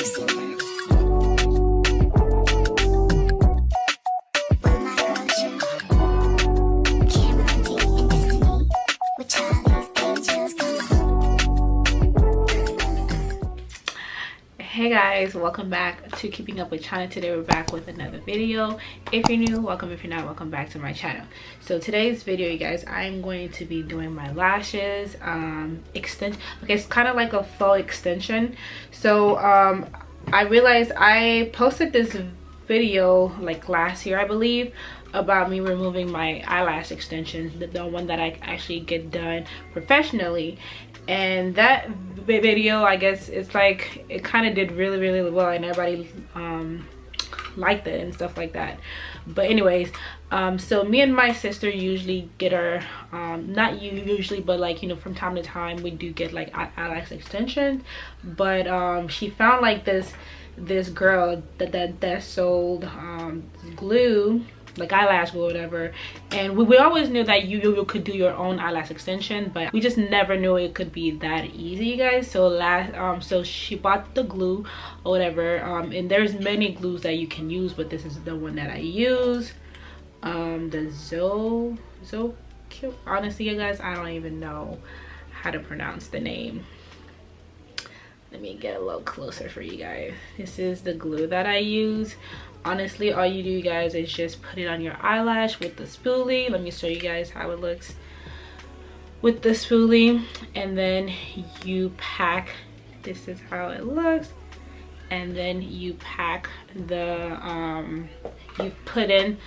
Hey guys, welcome back to Keeping Up with Chyna. Today we're back with another video. If you're new, welcome. If you're not, welcome back to my channel. So today's video, you guys, I'm going to be doing my lashes extension. Okay, it's kind of like a faux extension. So I realized I posted this video like last year, I believe, about me removing my eyelash extensions, the one that I actually get done professionally. And that video, I guess it's like it kind of did really well, and everybody liked it and stuff like that. But anyways, so me and my sister usually get our not usually, but like, you know, from time to time we do get like eyelash extensions. But she found like this girl that sold glue, like eyelash glue or whatever, and we always knew that you could do your own eyelash extension, but we just never knew it could be that easy, you guys. So so she bought the glue or whatever, and there's many glues that you can use, but this is the one that I use, the XOXO. Honestly, you guys, I don't even know how to pronounce the name. Let me get a little closer for you guys. This is the glue that I use. Honestly, all you do, you guys, is just put it on your eyelash with the spoolie. Let me show you guys how it looks with the spoolie, and then you pack. This is how it looks, and then you pack the you put in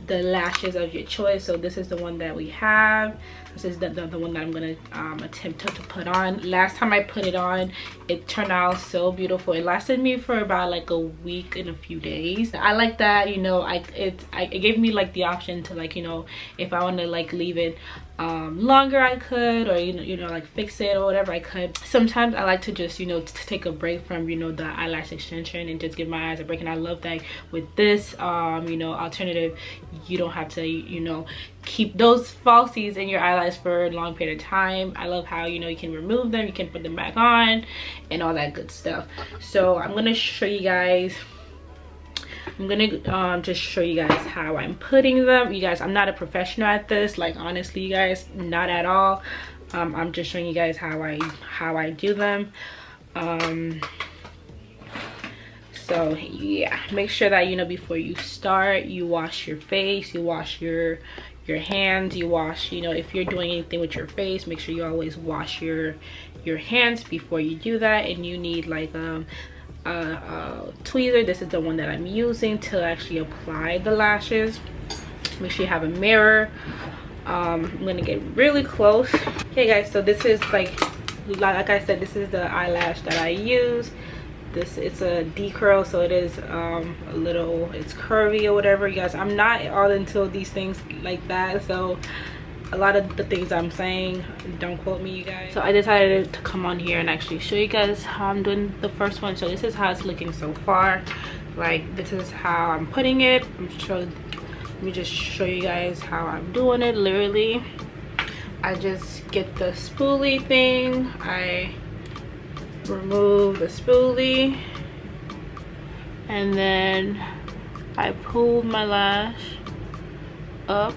the lashes of your choice. So this is the one that we have. This is the one that I'm gonna attempt to put on. Last time I put it on, it turned out so beautiful. It lasted me for about like a week and a few days. I like that, you know, it gave me like the option to, like, you know, if I want to like leave it longer, I could, or you know like fix it or whatever, I could. Sometimes I like to just, you know, take a break from, you know, the eyelash extension and just give my eyes a break. And I love that with this you know, alternative, you don't have to, you know, keep those falsies in your eyelash for a long period of time. I love how, you know, you can remove them, you can put them back on, and all that good stuff. So I'm gonna show you guys, I'm gonna just show you guys how I'm putting them. You guys, I'm not a professional at this, like, honestly, you guys, not at all. I'm just showing you guys how I do them. So yeah, make sure that, you know, before you start, you wash your face, you wash your hands, you wash, you know, if you're doing anything with your face, make sure you always wash your hands before you do that. And you need like a tweezer. This is the one that I'm using to actually apply the lashes. Make sure you have a mirror. I'm gonna get really close. Okay guys, so this is like I said, this is the eyelash that I use. It's a D-curl, so it is a little, it's curvy or whatever. You guys, I'm not all into these things like that, so a lot of the things I'm saying, don't quote me, you guys. So I decided to come on here and actually show you guys how I'm doing the first one. So this is how it's looking so far. Like, this is how I'm putting it. Let me just show you guys how I'm doing it. Literally, I just get the spoolie thing, I remove the spoolie, and then I pull my lash up.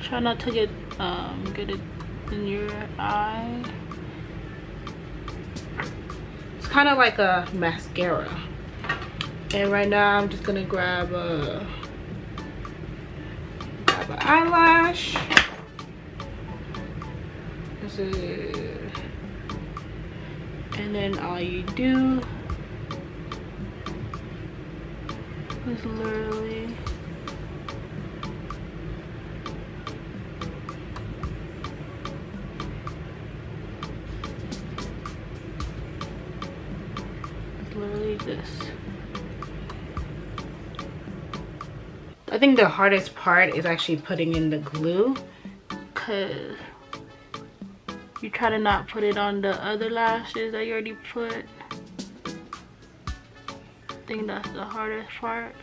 Try not to get it in your eye. It's kind of like a mascara. And right now I'm just gonna grab an eyelash. And then all you do is literally this. I think the hardest part is actually putting in the glue, because you try to not put it on the other lashes that you already put. I think that's the hardest part.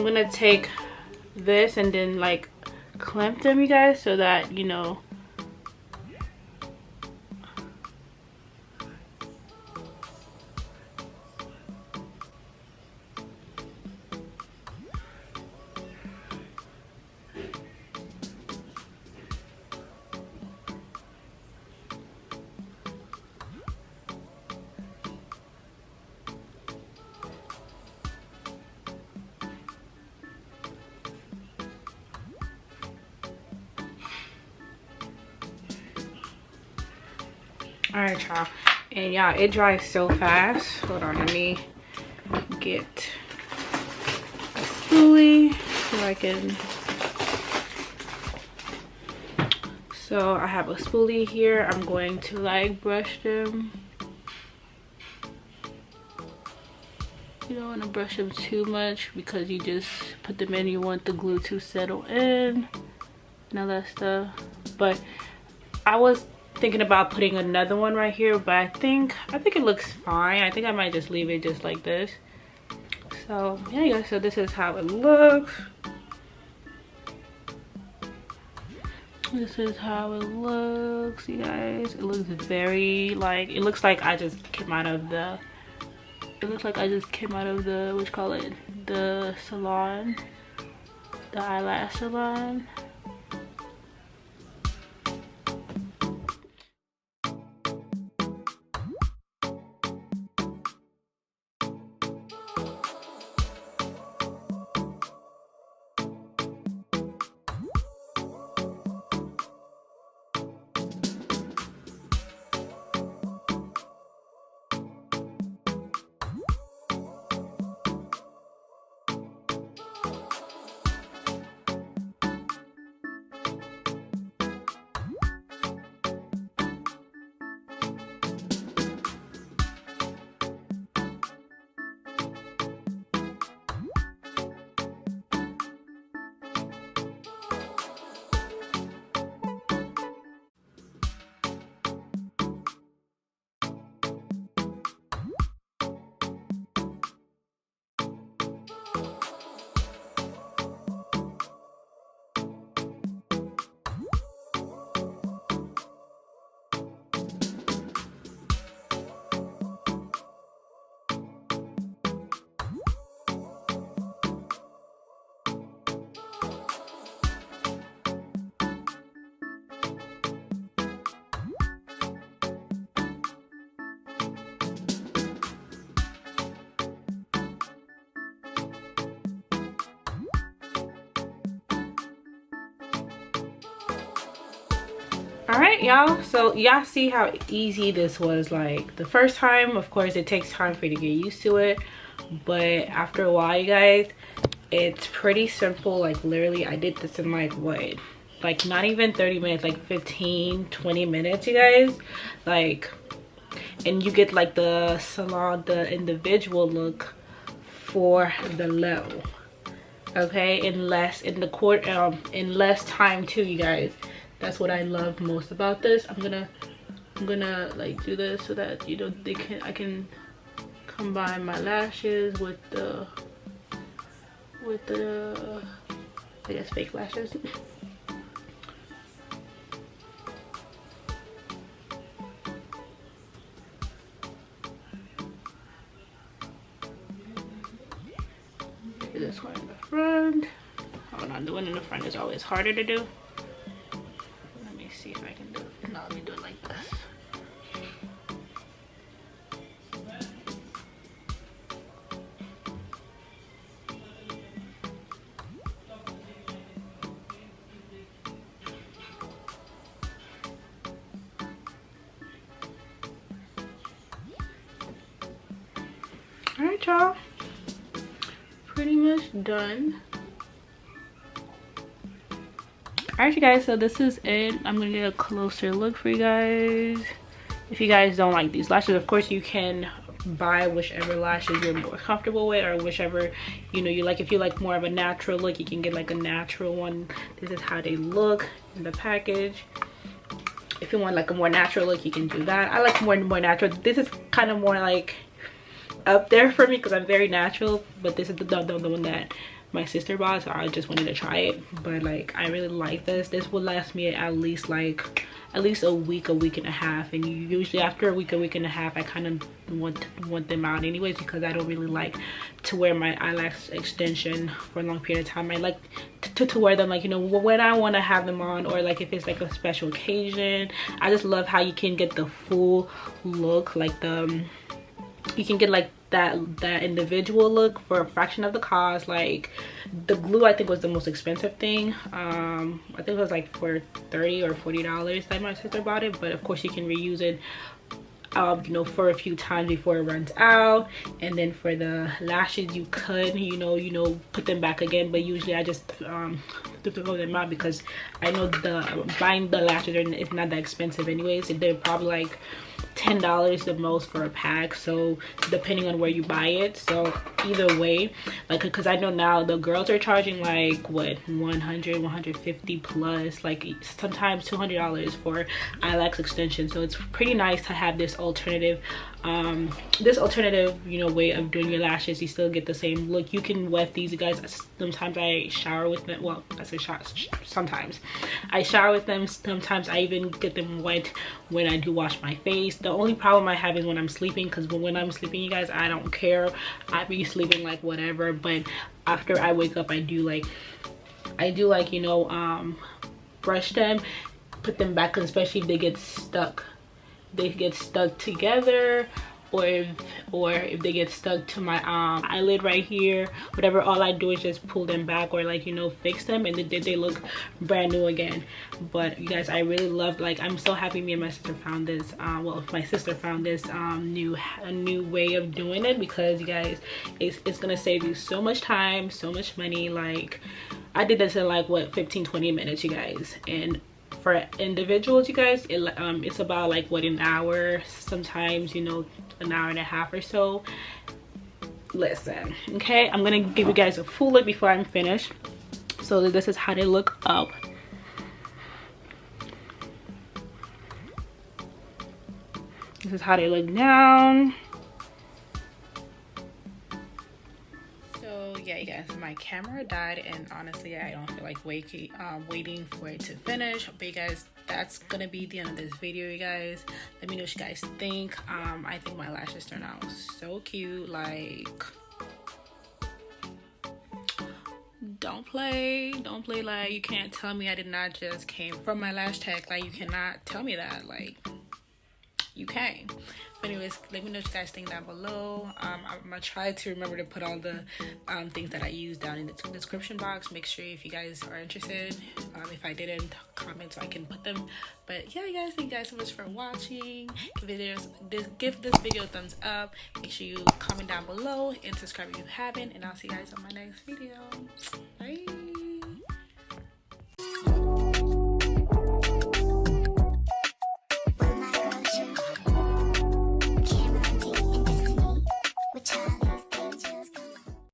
I'm gonna take this and then like clamp them, you guys, so that, you know, all right, y'all. And yeah, it dries so fast. Hold on, let me get a spoolie so I can. So I have a spoolie here. I'm going to like brush them. You don't want to brush them too much because you just put them in. You want the glue to settle in and all that stuff. But I was thinking about putting another one right here, but I think it looks fine. I think I might just leave it just like this. So yeah, guys, so this is how it looks. This is how it looks, you guys. It looks very like, it looks like I just came out of the, what you call it, the salon, the eyelash salon. All right, y'all, so y'all see how easy this was. Like the first time, of course it takes time for you to get used to it, but after a while, you guys, it's pretty simple. Like literally I did this in like what, like not even 30 minutes, like 15-20 minutes, you guys. Like, and you get like the salon, the individual look for the low, okay, in less time too, you guys. That's what I love most about this. I'm gonna like do this so that, you know, I can combine my lashes with the I guess fake lashes. Do this one in the front. Oh no, the one in the front is always harder to do. See if I can do it. No, let me do it like this. All right, y'all. Pretty much done. Alright, you guys, so this is it. I'm gonna get a closer look for you guys. If you guys don't like these lashes, of course you can buy whichever lashes you're more comfortable with, or whichever, you know, you like. If you like more of a natural look, you can get like a natural one. This is how they look in the package. If you want like a more natural look, you can do that. I like more natural. This is kind of more like up there for me because I'm very natural, but this is the one that my sister bought, so I just wanted to try it. But like, I really like this will last me at least a week and a half. And usually after a week and a half, I kind of want them out anyways, because I don't really like to wear my eyelash extension for a long period of time. I like to wear them, like, you know, when I want to have them on, or like if it's like a special occasion. I just love how you can get the full look, like you can get like that individual look for a fraction of the cost. Like the glue, I think, was the most expensive thing. I think it was like for $30 or $40 that my sister bought it, but of course you can reuse it, you know, for a few times before it runs out. And then for the lashes, you could, you know, put them back again, but usually I just throw them out, because I know buying the lashes is not that expensive anyways. They're probably like $10 the most for a pack, so depending on where you buy it. So either way, like, because I know now the girls are charging like what, 150 plus, like sometimes $200 for eyelash extension. So it's pretty nice to have this alternative you know, way of doing your lashes. You still get the same look. You can wet these, you guys. Sometimes I shower with them. Well, I say sometimes I shower with them. Sometimes I even get them wet when I do wash my face. The only problem I have is when I'm sleeping, because when I'm sleeping, you guys, I don't care. I be sleeping like whatever. But after I wake up, I do like, you know, brush them, put them back, especially if they get stuck. They get stuck together, or if they get stuck to my eyelid right here, whatever. All I do is just pull them back, or like, you know, fix them, and they look brand new again. But you guys, I really loved, like, I'm so happy me and my sister found this well, my sister found this new way of doing it, because you guys, it's gonna save you so much time, so much money. Like, I did this in like what, 15-20 minutes, you guys. And for individuals, you guys, it's about like what, an hour, sometimes, you know, an hour and a half or so. Listen, okay, I'm gonna give you guys a full look before I'm finished. So this is how they look up. This is how they look down. Yeah, you guys, my camera died, and honestly I don't feel like waiting for it to finish. But you guys, that's gonna be the end of this video. You guys, let me know what you guys think. I think my lashes turned out so cute. Like, don't play, like, you can't tell me I did not just came from my lash tech. Like, you cannot tell me that. Like, you can. But anyways, let me know what you guys think down below. I'm gonna try to remember to put all the things that I use down in the description box. Make sure if you guys are interested, if I didn't, comment so I can put them. But yeah, you guys, thank you guys so much for watching. Give this video a thumbs up. Make sure you comment down below and subscribe if you haven't, and I'll see you guys on my next video. Bye.